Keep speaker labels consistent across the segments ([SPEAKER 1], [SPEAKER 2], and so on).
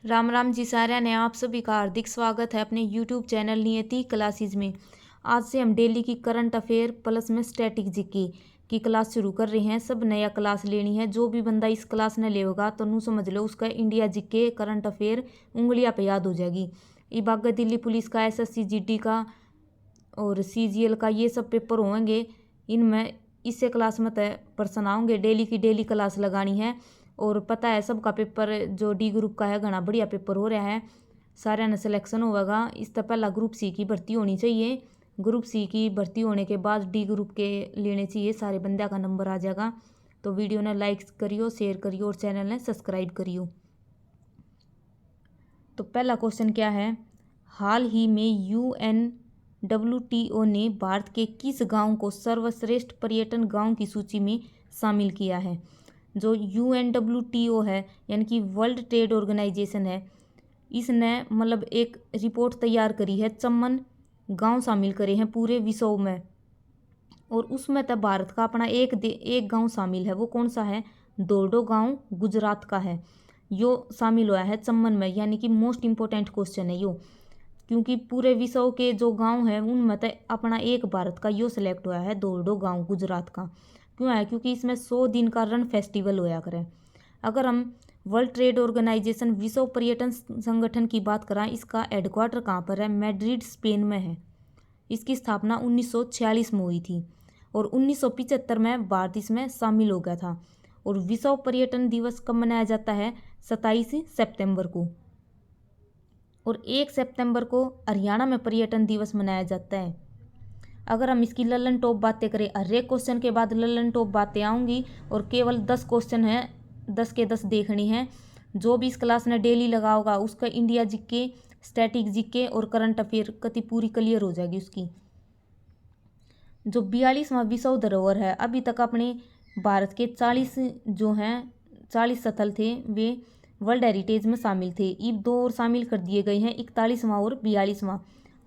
[SPEAKER 1] राम राम जी साਰਿਆਂ ने आप सभी का हार्दिक स्वागत है अपने YouTube चैनल नियति क्लासेस में। आज से हम डेली की करंट अफेयर प्लस में स्टैटिक जीके की क्लास शुरू कर रहे हैं। सब नया क्लास लेनी है। जो भी बंदा इस क्लास ने लेगा तो नू समझ लो उसका इंडिया जीके करंट अफेयर उंगलियां पे याद हो जाएगी। इबागा दिल्ली पुलिस का, SSC GD का और CGL का ये सब पेपर होंगे। इनमें इससे क्लास में तय प्रश्न आओगे। डेली की डेली क्लास लगानी है। और पता है सबका पेपर जो D ग्रुप का है घना बढ़िया पेपर हो रहा है। सारे ने सिलेक्शन होगा। इससे पहला ग्रुप C की भर्ती होनी चाहिए। ग्रुप C की भर्ती होने के बाद D ग्रुप के लेने चाहिए। सारे बंदे का नंबर आ जाएगा। तो वीडियो ने लाइक करियो, शेयर करियो और चैनल ने सब्सक्राइब करियो। तो पहला क्वेश्चन क्या है, हाल ही में UNWTO ने भारत के किस गांव को सर्वश्रेष्ठ पर्यटन गांव की सूची में शामिल किया है। जो UNWTO है यानी कि वर्ल्ड ट्रेड ऑर्गेनाइजेशन है, इसने मतलब एक रिपोर्ट तैयार करी है। 54 गांव शामिल करे हैं पूरे विश्व में। और उसमें तो भारत का अपना एक गांव शामिल है। वो कौन सा है? दोरडो गांव गुजरात का है। यो शामिल हुआ है 54 में, यानी कि मोस्ट इम्पोर्टेंट क्वेश्चन है यो। क्योंकि पूरे विश्व के जो गांव हैं उनमें तो अपना एक भारत का यो सिलेक्ट हुआ है, दोरडो गांव गुजरात का। क्यों है? क्योंकि इसमें 100 दिन का रन फेस्टिवल होया करे। अगर हम वर्ल्ड ट्रेड ऑर्गेनाइजेशन विश्व पर्यटन संगठन की बात करें, इसका हेडक्वार्टर कहाँ पर है? मैड्रिड स्पेन में है। इसकी स्थापना 1946 में हुई थी और 1975 में भारत इसमें शामिल हो गया था। और विश्व पर्यटन दिवस कब मनाया जाता है? 27 सितंबर को। और 1 सितंबर को हरियाणा में पर्यटन दिवस मनाया जाता है। अगर हम इसकी लल्लन टॉप बातें करें, हर एक क्वेश्चन के बाद लल्लन टॉप बातें आऊँगी और केवल 10 क्वेश्चन हैं, 10 के 10 देखनी है। जो भी इस क्लास ने डेली लगा होगा उसका इंडिया जीके, स्टैटिक जीके और करंट अफेयर कति पूरी क्लियर हो जाएगी उसकी। जो 42वां विश्व धरोहर है, अभी तक अपने भारत के 40 जो हैं 40 स्थल थे वे वर्ल्ड हेरिटेज में शामिल थे। अब 2 और शामिल कर दिए गए हैं, 41वां और 42वां।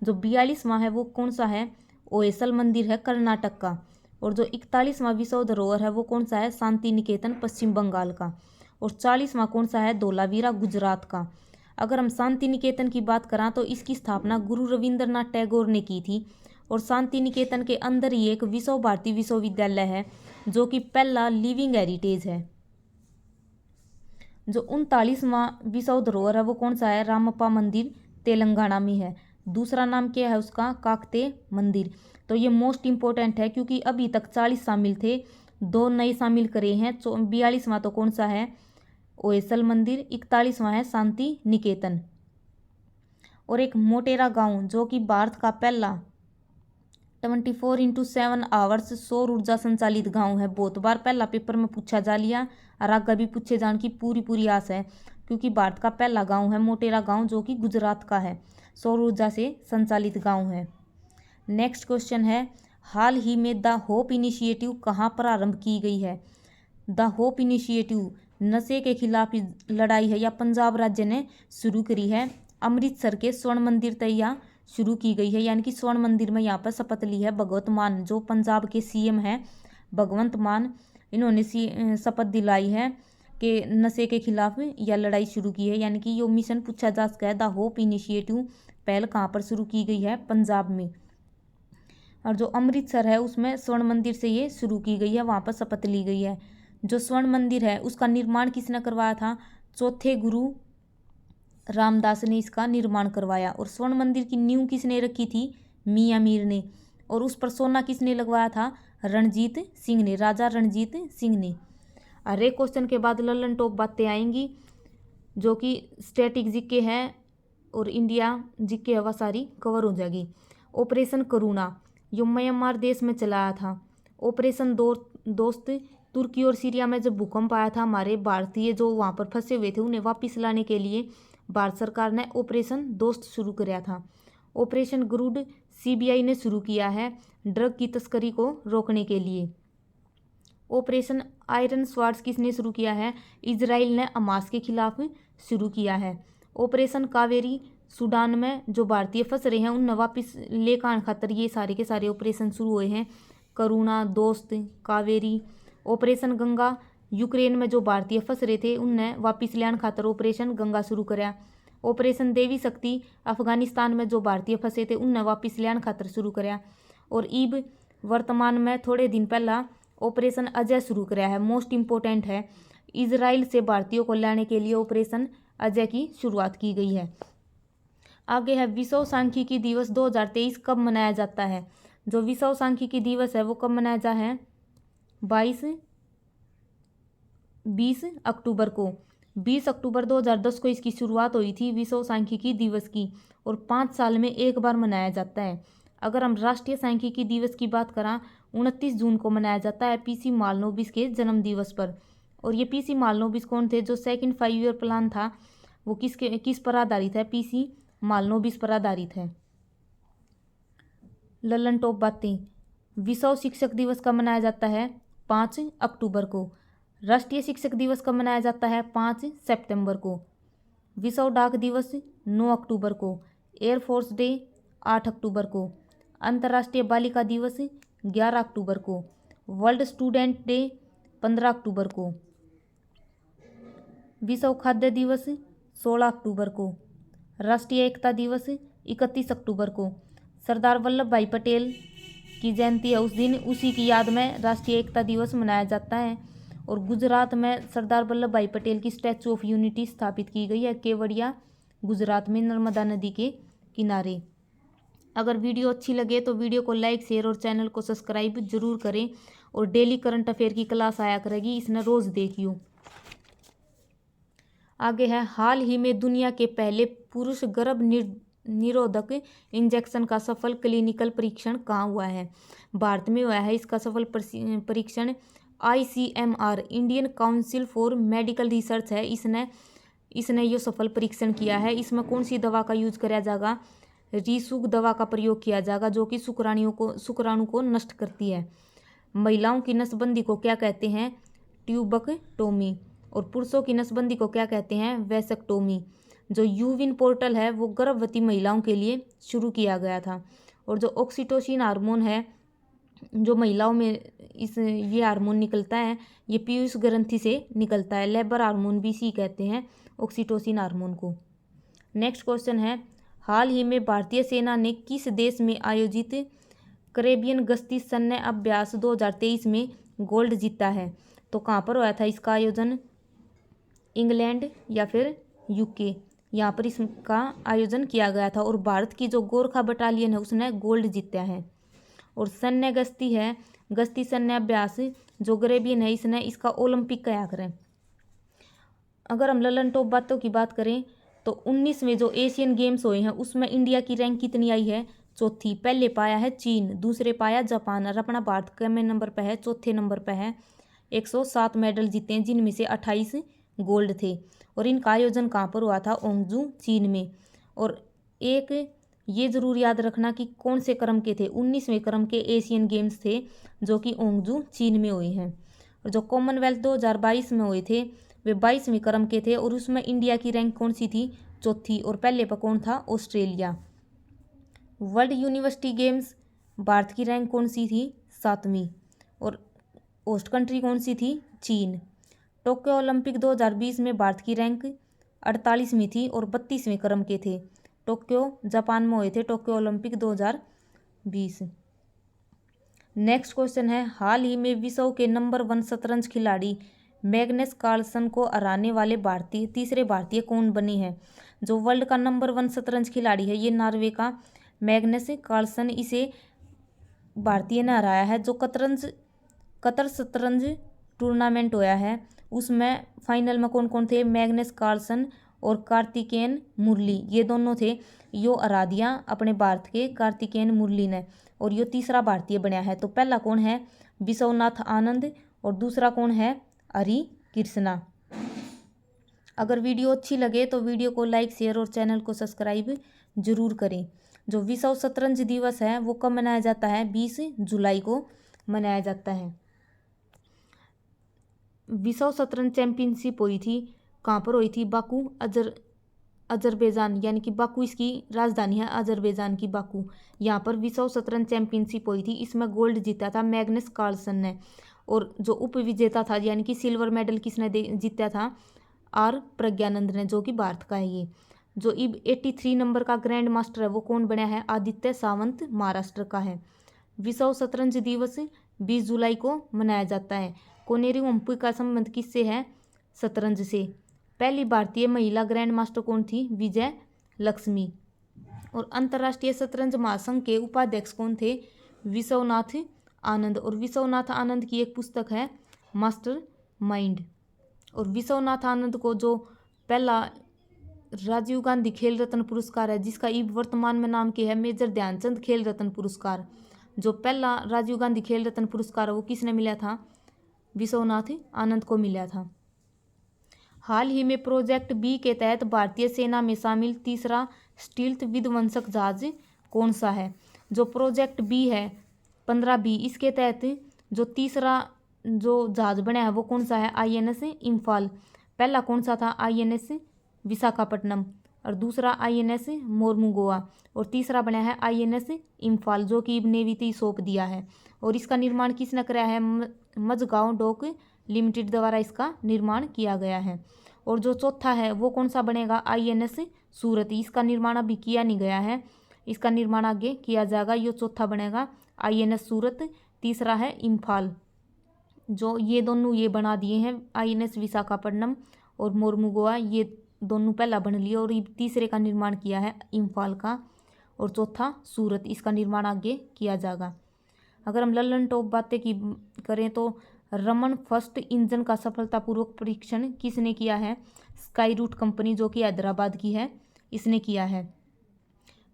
[SPEAKER 1] जो 42वां है वो कौन सा है? ओएसल मंदिर है कर्नाटक का। और जो 41वां विश्व धरोहर है वो कौन सा है? शांति निकेतन पश्चिम बंगाल का। और 40वां कौन सा है? धोलावीरा गुजरात का। अगर हम शांति निकेतन की बात करें तो इसकी स्थापना गुरु रविंद्रनाथ टैगोर ने की थी। और शांति निकेतन के अंदर ही एक विश्व भारती विश्वविद्यालय है जो कि पहला लिविंग हेरिटेज है। जो 39वां विश्व धरोहर है वो कौन सा है? रामप्पा मंदिर तेलंगाना में है। दूसरा नाम क्या है उसका? काकते मंदिर। तो ये मोस्ट इम्पोर्टेंट है क्योंकि अभी तक 40 शामिल थे, 2 नए शामिल करे हैं। 42वां तो कौन सा है? ओएसल मंदिर। 41वां है शांति निकेतन। और एक मोटेरा गांव जो कि भारत का पहला 24x7 आवर्स सौर ऊर्जा संचालित गांव है। बहुत बार पहला पेपर में पूछा जा लिया और आगे भी पूछे जाने की पूरी आस है क्योंकि भारत का पहला गांव है मोटेरा गांव जो कि गुजरात का है, सौर ऊर्जा से संचालित गांव है। नेक्स्ट क्वेश्चन है, हाल ही में द होप इनिशिएटिव कहाँ प्रारंभ की गई है? द होप इनिशिएटिव नशे के खिलाफ लड़ाई है या पंजाब राज्य ने शुरू करी है। अमृतसर के स्वर्ण मंदिर तैयार शुरू की गई है, यानी कि स्वर्ण मंदिर में यहाँ पर शपथ ली है भगवंत मान, जो पंजाब के CM हैं भगवंत मान। इन्होंने शपथ दिलाई है कि नशे के खिलाफ यह लड़ाई शुरू की है, यानी कि ये मिशन पूछा जा सकता है। द होप इनिशिएटिव पहल कहाँ पर शुरू की गई है? पंजाब में। और जो अमृतसर है उसमें स्वर्ण मंदिर से ये शुरू की गई है, वहाँ पर शपथ ली गई है। जो स्वर्ण मंदिर है उसका निर्माण किसने करवाया था? चौथे गुरु रामदास ने इसका निर्माण करवाया। और स्वर्ण मंदिर की नींव किसने रखी थी? मियाँ मीर ने। और उस पर सोना किसने लगवाया था? रणजीत सिंह ने, राजा रणजीत सिंह ने। हर एक क्वेश्चन के बाद लल्लन टॉप बातें आएंगी जो कि स्टैटिक जीके है और इंडिया जीके हवा सारी कवर हो जाएगी। ऑपरेशन करुणा जो म्यांमार देश में चलाया था। ऑपरेशन दोस्त तुर्की और सीरिया में जब भूकंप आया था, हमारे भारतीय जो वहाँ पर फंसे हुए थे उन्हें वापस लाने के लिए भारत सरकार ने ऑपरेशन दोस्त शुरू किया था। ऑपरेशन गरुड़ CBI ने शुरू किया है ड्रग की तस्करी को रोकने के लिए। ऑपरेशन आयरन स्वार्ड्स किसने शुरू किया है? इजराइल ने हमास के खिलाफ शुरू किया है। ऑपरेशन कावेरी सूडान में जो भारतीय फंस रहे हैं उन्हें वापस लेकर आने खातर ये सारे के सारे ऑपरेशन शुरू हुए हैं। करुणा, दोस्त, कावेरी। ऑपरेशन गंगा यूक्रेन में जो भारतीय फंस रहे थे उनने वापिस लियाण खातर ऑपरेशन गंगा शुरू कराया। ऑपरेशन देवी शक्ति अफगानिस्तान में जो भारतीय फंसे थे उनने वापिस लियाण खातर शुरू कराया। और ईब वर्तमान में थोड़े दिन पहला ऑपरेशन अजय शुरू कराया है। मोस्ट इम्पोर्टेंट है, इजराइल से भारतीयों को लाने के लिए ऑपरेशन अजय की शुरुआत की गई है। आगे है विश्व सांख्यिकी दिवस 2023 कब मनाया जाता है। जो विश्व सांख्यिकी दिवस है वो कब मनाया जा है 20 अक्टूबर को। 20 अक्टूबर 2010 को इसकी शुरुआत हुई थी विश्व सांख्यिकी दिवस की, और 5 साल में एक बार मनाया जाता है। अगर हम राष्ट्रीय सांख्यिकी दिवस की बात करें 29 जून को मनाया जाता है पीसी मालनोबिस के जन्म दिवस पर। और ये पीसी मालनोबिस कौन थे, जो सेकंड 5 ईयर प्लान था वो किस पर आधारित है, पीसी मालनोबिस पर आधारित है। ललन टॉप बातें। विश्व शिक्षक दिवस कब मनाया जाता है 5 अक्टूबर को। राष्ट्रीय शिक्षक दिवस कब मनाया जाता है 5 सितंबर को। विश्व डाक दिवस 9 अक्टूबर को। एयरफोर्स डे 8 अक्टूबर को। अंतर्राष्ट्रीय बालिका दिवस 11 अक्टूबर को। वर्ल्ड स्टूडेंट डे 15 अक्टूबर को। विश्व खाद्य दिवस 16 अक्टूबर को। राष्ट्रीय एकता दिवस 31 अक्टूबर को। सरदार वल्लभ भाई पटेल की जयंती है उस दिन, उसी की याद में राष्ट्रीय एकता दिवस मनाया जाता है। और गुजरात में सरदार वल्लभ भाई पटेल की स्टैचू ऑफ यूनिटी स्थापित की गई है केवड़िया गुजरात में नर्मदा नदी के किनारे। अगर वीडियो अच्छी लगे तो वीडियो को लाइक शेयर और चैनल को सब्सक्राइब जरूर करें। और डेली करंट अफेयर की क्लास आया करेगी, इसने रोज़ देखियो। आगे है हाल ही में दुनिया के पहले पुरुष गर्भ निरोधक इंजेक्शन का सफल क्लिनिकल परीक्षण कहाँ हुआ है। भारत में हुआ है। इसका सफल परीक्षण ICMR Indian council for medical research है, इसने ये सफल परीक्षण किया है। इसमें कौन सी दवा का यूज किया जाएगा, रिसुग दवा का प्रयोग किया जाएगा जो कि शुक्राणु को नष्ट करती है। महिलाओं की नसबंदी को क्या कहते हैं, ट्यूबकटोमी। और पुरुषों की नसबंदी को क्या कहते हैं, वैसेक्टोमी। जो यूविन पोर्टल है वो गर्भवती महिलाओं के लिए शुरू किया गया था। और जो ऑक्सीटोसिन हार्मोन है जो महिलाओं में ये हार्मोन निकलता है, ये पीयूष ग्रंथि से निकलता है। लेबर हार्मोन भी इसी कहते हैं, ऑक्सीटोसिन हार्मोन को। नेक्स्ट क्वेश्चन है, हाल ही में भारतीय सेना ने किस देश में आयोजित कैरेबियन गश्ती सैन्य अभ्यास 2023 में गोल्ड जीता है। तो कहाँ पर हुआ था इसका आयोजन, इंग्लैंड या फिर UK, यहाँ पर इसका आयोजन किया गया था। और भारत की जो गोरखा बटालियन है उसने गोल्ड जीता है। और सैन्य गश्ती है, गश्ती सैन्य अभ्यास जो कैरेबियन है इसका ओलंपिक कहा करें। अगर हम ललन टॉप बातों की बात करें तो 19वें जो एशियन गेम्स हुए हैं उसमें इंडिया की रैंक कितनी आई है, चौथी। पहले पाया है चीन, दूसरे पाया जापान, और अपना भारत कैमे नंबर पर है, चौथे नंबर पर है। 107 मेडल जीते हैं जिनमें से 28 गोल्ड थे। और इनका आयोजन कहाँ पर हुआ था, ओंगजू चीन में। और एक ये जरूर याद रखना कि कौन से क्रम के थे, 19वें क्रम के एशियन गेम्स थे जो कि ओंगजू चीन में हुए हैं। और जो कॉमनवेल्थ 2022 में हुए थे वे 22वें क्रम के थे और उसमें इंडिया की रैंक कौन सी थी, चौथी। और पहले पर कौन था, Australia. World university games Bharat की रैंक कौन सी थी, 7वीं। और होस्ट कंट्री कौन सी थी, चीन। टोक्यो ओलंपिक 2020 में भारत की रैंक 48वीं थी और 32वें क्रम के थे। टोक्यो जापान में हुए थे टोक्यो ओलंपिक 2020। नेक्स्ट क्वेश्चन है, हाल ही में विश्व के नंबर 1 शतरंज खिलाड़ी मैग्नस कार्लसन को हराने वाले तीसरे भारतीय कौन बने हैं। जो वर्ल्ड का नंबर 1 शतरंज खिलाड़ी है ये नॉर्वे का मैग्नस कार्लसन, इसे भारतीय ने हराया है। जो कतर शतरंज टूर्नामेंट हुआ है उसमें फाइनल में कौन कौन थे, मैग्नस कार्लसन और कार्तिकेयन मुरली, ये दोनों थे। यो हरा दिया अपने भारत के कार्तिकेयन मुरली ने, और यो तीसरा भारतीय बनया है। तो पहला कौन है, विश्वनाथ आनंद, और दूसरा कौन है, हरि कृष्णा। अगर वीडियो अच्छी लगे तो वीडियो को लाइक शेयर और चैनल को सब्सक्राइब जरूर करें। जो विश्व शतरंज दिवस है वो कब मनाया जाता है, 20 जुलाई को मनाया जाता है। विश्व शतरंज चैंपियनशिप हुई थी, कहाँ पर हुई थी, बाकू अजरबैजान, यानी कि बाकू इसकी राजधानी है, अजरबैजान की बाकू। यहाँ पर विश्व शतरंज चैंपियनशिप हुई थी, इसमें गोल्ड जीता था मैग्नस कार्लसन ने। और जो उपविजेता था यानी कि सिल्वर मेडल किसने जीता था, आर प्रज्ञानंद ने, जो कि भारत का है। ये जो 83 नंबर का ग्रैंड मास्टर है वो कौन बना है, आदित्य सावंत महाराष्ट्र का है। विश्व शतरंज दिवस 20 जुलाई को मनाया जाता है। कोनेरू हम्पी का संबंध किससे है, शतरंज से। पहली भारतीय महिला ग्रैंड मास्टर कौन थी, विजय लक्ष्मी। और अंतर्राष्ट्रीय शतरंज महासंघ के उपाध्यक्ष कौन थे, विश्वनाथ आनंद। और विश्वनाथ आनंद की एक पुस्तक है मास्टर माइंड। और विश्वनाथ आनंद को जो पहला राजीव गांधी खेल रत्न पुरस्कार है, जिसका वर्तमान में नाम क्या है, मेजर ध्यानचंद खेल रत्न पुरस्कार, जो पहला राजीव गांधी खेल रत्न पुरस्कार है वो किसने मिला था, विश्वनाथ आनंद को मिला था। हाल ही में प्रोजेक्ट बी के तहत भारतीय सेना में शामिल तीसरा स्टील्थ विध्वंसक जहाज कौन सा है। जो प्रोजेक्ट बी है 15B, इसके तहत जो तीसरा जो जहाज बना है वो कौन सा है, INS इम्फाल। पहला कौन सा था, INS विशाखापट्टनम, और दूसरा INS मोर्मुगोआ, और तीसरा बना है INS इम्फाल, जो कि नेवी ने सौंप दिया है। और इसका निर्माण किसने कराया है, मझगांव डॉक लिमिटेड द्वारा इसका निर्माण किया गया है। और जो चौथा है वो कौन सा बनेगा, INS सूरत। इसका निर्माण अभी किया नहीं गया है, इसका निर्माण आगे किया जाएगा। ये चौथा बनेगा INS सूरत, तीसरा है इम्फाल। जो ये दोनों ये बना दिए हैं, INS विशाखापट्टनम और मोर्मुगोआ, ये दोनों पहला बन लिए, और तीसरे का निर्माण किया है इम्फाल का, और चौथा सूरत, इसका निर्माण आगे किया जाएगा। अगर हम लल्लन टॉप बातें की करें तो रमन फर्स्ट इंजन का सफलतापूर्वक परीक्षण किसने किया है, स्काई रूट कंपनी, जो कि हैदराबाद की है, इसने किया है।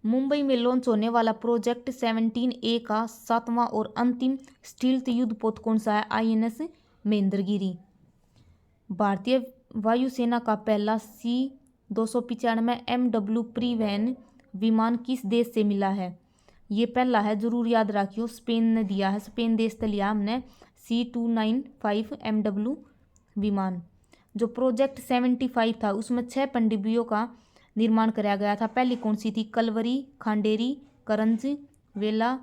[SPEAKER 1] मुंबई में लॉन्च होने वाला प्रोजेक्ट 17A का 7वां और अंतिम स्टील्थ युद्धपोत कौन सा है, INS महेंद्रगिरी। भारतीय वायुसेना का पहला C-295 MW प्रीवैन विमान किस देश से मिला है, ये पहला है, जरूर याद रखियो, स्पेन ने दिया है, स्पेन देश से लिया हमने C-295 MW विमान। जो प्रोजेक्ट 75 था उसमें 6 पनडुब्बियों का निर्माण कराया गया था। पहली कौन सी थी, कलवरी, खांडेरी, करंज, वेला,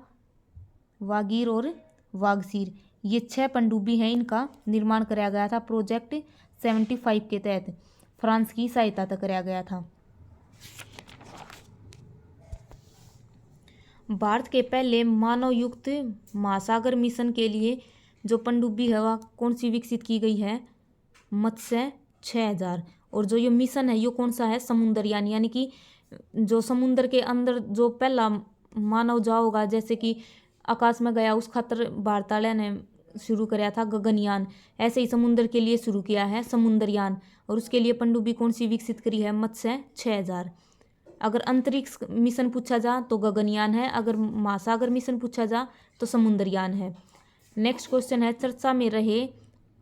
[SPEAKER 1] वागीर और वागसीर। ये 6 पनडुब्बी हैं, इनका निर्माण कराया गया था प्रोजेक्ट 75 के तहत, फ्रांस की सहायता तक कराया गया था। भारत के पहले मानवयुक्त महासागर मिशन के लिए जो पनडुब्बी है वह कौन सी विकसित की गई है, मत्स्य 6000। और जो ये मिशन है ये कौन सा है, समुद्रयान, यानी कि जो समुद्र के अंदर जो पहला मानव जाओगा, जैसे कि आकाश में गया, उस खातर भारतालय ने शुरू कराया था गगनयान, ऐसे ही समुद्र के लिए शुरू किया है समुद्रयान। और उसके लिए पनडुब्बी कौन सी विकसित करी है, मत्स्य 6000। अगर अंतरिक्ष मिशन पूछा जा तो गगनयान है, अगर महासागर मिशन पूछा जा तो समुद्रयान है। नेक्स्ट क्वेश्चन है, चर्चा में रहे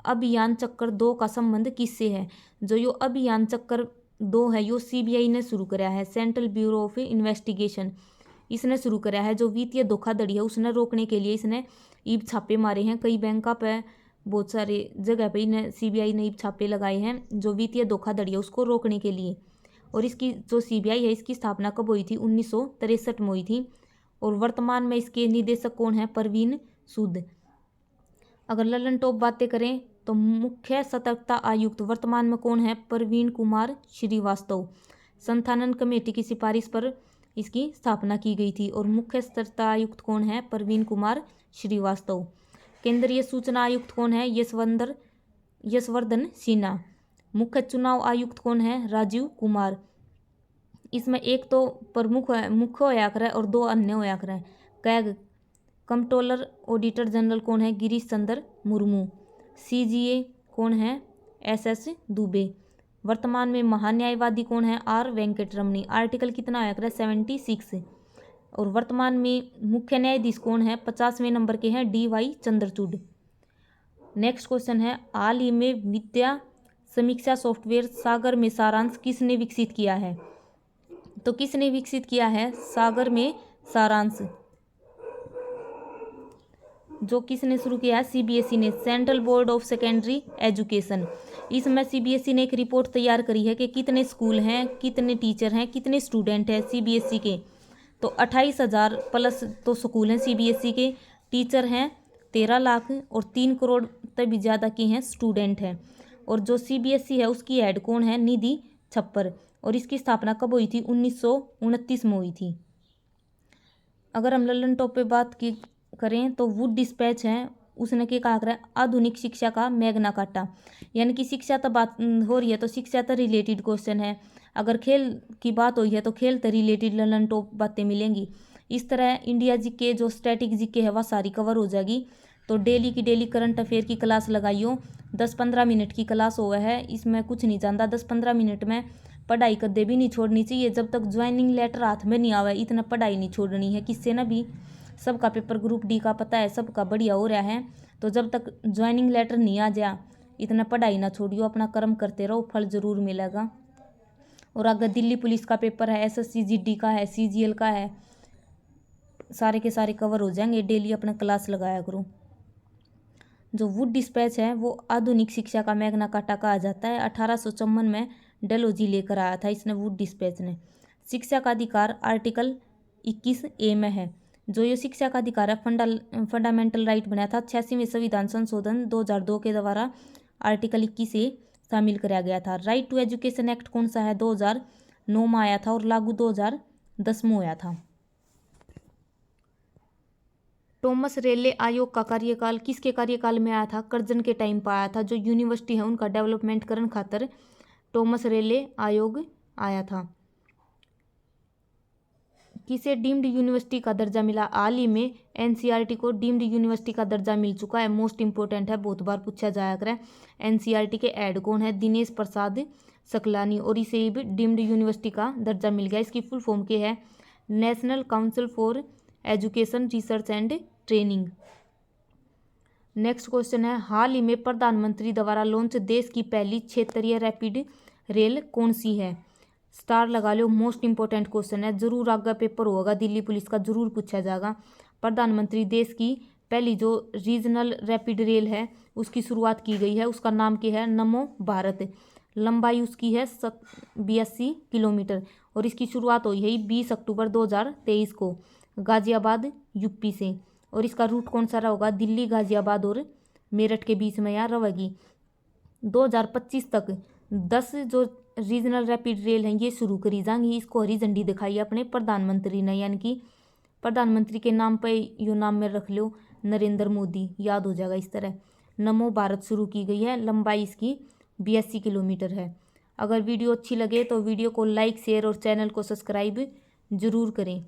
[SPEAKER 1] अभियान चक्र 2 का संबंध किससे है। जो यो अभियान चक्र 2 है यो CBI ने शुरू कराया है, सेंट्रल ब्यूरो ऑफ इन्वेस्टिगेशन, इसने शुरू कराया है। जो वित्तीय धोखाधड़ी है उसने रोकने के लिए इसने ईब छापे मारे हैं, कई बैंकों पे, बहुत सारे जगह पे इन्हें CBI ने ईब छापे लगाए हैं, जो वित्तीय धोखाधड़ी है उसको रोकने के लिए। और इसकी जो CBI है इसकी स्थापना कब हुई थी, 1963 में हुई थी। और वर्तमान में इसके निदेशक कौन है, परवीन सूद। अगर लल्लन टॉप बातें करें तो मुख्य सतर्कता आयुक्त वर्तमान में कौन है, प्रवीण कुमार श्रीवास्तव। संस्थानन कमेटी की सिफारिश पर इसकी स्थापना की गई थी। और मुख्य सतर्कता आयुक्त कौन है, प्रवीण कुमार श्रीवास्तव। केंद्रीय सूचना आयुक्त कौन है, यशवर्धन सिन्हा। मुख्य चुनाव आयुक्त कौन है, राजीव कुमार। इसमें एक तो प्रमुख मुख्य होया करे और 2 अन्य होया करे। कैग कंट्रोलर ऑडिटर जनरल कौन है, गिरीश चंद्र मुर्मू। CGA कौन है, SS दुबे। वर्तमान में महान्यायवादी कौन है, R वेंकटरमणी। आर्टिकल कितना होया करे, 76। और वर्तमान में मुख्य न्यायाधीश कौन है, 50वें नंबर के हैं, DY चंद्रचूड़। नेक्स्ट क्वेश्चन है, हाल ही में विद्या समीक्षा सॉफ्टवेयर सागर में सारांश किसने विकसित किया है। तो किसने विकसित किया है, सागर में सारांश, जो किसने शुरू किया है, CBSE ने, central board of secondary education. इसमें CBSE ने एक रिपोर्ट तैयार करी है कि कितने स्कूल हैं, कितने टीचर हैं, कितने स्टूडेंट हैं CBSE के। तो 28,000 प्लस तो स्कूल हैं CBSE के, टीचर हैं 13 लाख और 3 करोड़ तक भी ज़्यादा की हैं स्टूडेंट हैं। और जो CBSE है उसकी हेड कौन है? निधि छप्पर। और इसकी स्थापना कब हुई थी? 1929 में हुई थी। अगर हम लल्लन टॉप पे बात की करें तो वुड डिस्पैच है, उसने क्या कहा करा? आधुनिक शिक्षा का मैग्ना कार्टा। यानी कि शिक्षा तो बात हो रही है तो शिक्षा तो रिलेटेड क्वेश्चन है। अगर खेल की बात हुई है तो खेल से रिलेटेड लल्लन टॉप बातें मिलेंगी। इस तरह इंडिया जीके जो स्टैटिक जीके है वह सारी कवर हो जाएगी। तो डेली की डेली करंट अफेयर की क्लास लगाइयो। 10-15 मिनट की क्लास हुआ है, इसमें कुछ नहीं जानता। 10-15 मिनट में पढ़ाई कदे भी नहीं छोड़नी चाहिए। जब तक ज्वाइनिंग लेटर हाथ में नहीं आवे इतना पढ़ाई नहीं छोड़नी है। किससे ना भी सबका पेपर ग्रुप डी का पता है, सबका बढ़िया हो रहा है। तो जब तक ज्वाइनिंग लेटर नहीं आ जा इतना पढ़ाई ना छोड़ियो, अपना कर्म करते रहो, फल जरूर मिलेगा। और अगर दिल्ली पुलिस का पेपर है, SSC GD का है, CGL का है, सारे के सारे कवर हो जाएंगे। डेली अपना क्लास लगाया करो। जो वुड डिस्पैच है वो आधुनिक शिक्षा का मैग्ना कार्टा कहा जाता है। 1854 में डेलहौजी लेकर आया था इसने, वुड डिस्पैच ने। शिक्षा का अधिकार आर्टिकल 21A में है। जो ये शिक्षा का अधिकार है फंडामेंटल राइट बनाया था 86वें संविधान संशोधन 2002 के द्वारा आर्टिकल 21A शामिल कराया गया था। राइट टू एजुकेशन एक्ट कौन सा है? 2009 में आया था और लागू 2010 में हुआ था। टॉमस रेले आयोग का कार्यकाल किसके कार्यकाल में आया था? कर्जन के टाइम पर आया था। जो यूनिवर्सिटी है उनका डेवलपमेंट करने खातर टॉमस रेले आयोग आया था। किसे डीम्ड यूनिवर्सिटी का दर्जा मिला? हाल ही में NCERT को डीम्ड यूनिवर्सिटी का दर्जा मिल चुका है। मोस्ट इंपोर्टेंट है, बहुत बार पूछा जाया करे। NCERT के हेड कौन है? दिनेश प्रसाद सकलानी। और इसे भी डीम्ड यूनिवर्सिटी का दर्जा मिल गया। इसकी फुल फॉर्म क्या है? National council for education research and training. Next question है, हाल ही में प्रधानमंत्री द्वारा लॉन्च देश की पहली क्षेत्रीय रैपिड रेल कौन सी है? स्टार लगा लो, मोस्ट इंपोर्टेंट क्वेश्चन है, जरूर आगे पेपर होगा दिल्ली पुलिस का, जरूर पूछा जाएगा। प्रधानमंत्री देश की पहली जो रीजनल रैपिड रेल है उसकी शुरुआत की गई है, उसका नाम क्या है? नमो भारत। लंबाई उसकी है 82 किलोमीटर और इसकी शुरुआत हुई है 20 अक्टूबर 2023 को गाजियाबाद यूपी से। और इसका रूट कौन सा होगा? दिल्ली, गाजियाबाद और मेरठ के बीच में यहाँ रहेगी। 2025 तक 10 जो रीजनल रैपिड रेल हैं ये शुरू करी जाएंगी। इसको हरी झंडी दिखाई है अपने प्रधानमंत्री ने, यानी कि प्रधानमंत्री के नाम पे यो नाम में रख लो नरेंद्र मोदी, याद हो जाएगा इस तरह। नमो भारत शुरू की गई है, लंबाई इसकी 82 किलोमीटर है। अगर वीडियो अच्छी लगे तो वीडियो को लाइक, शेयर और चैनल को सब्सक्राइब जरूर करें।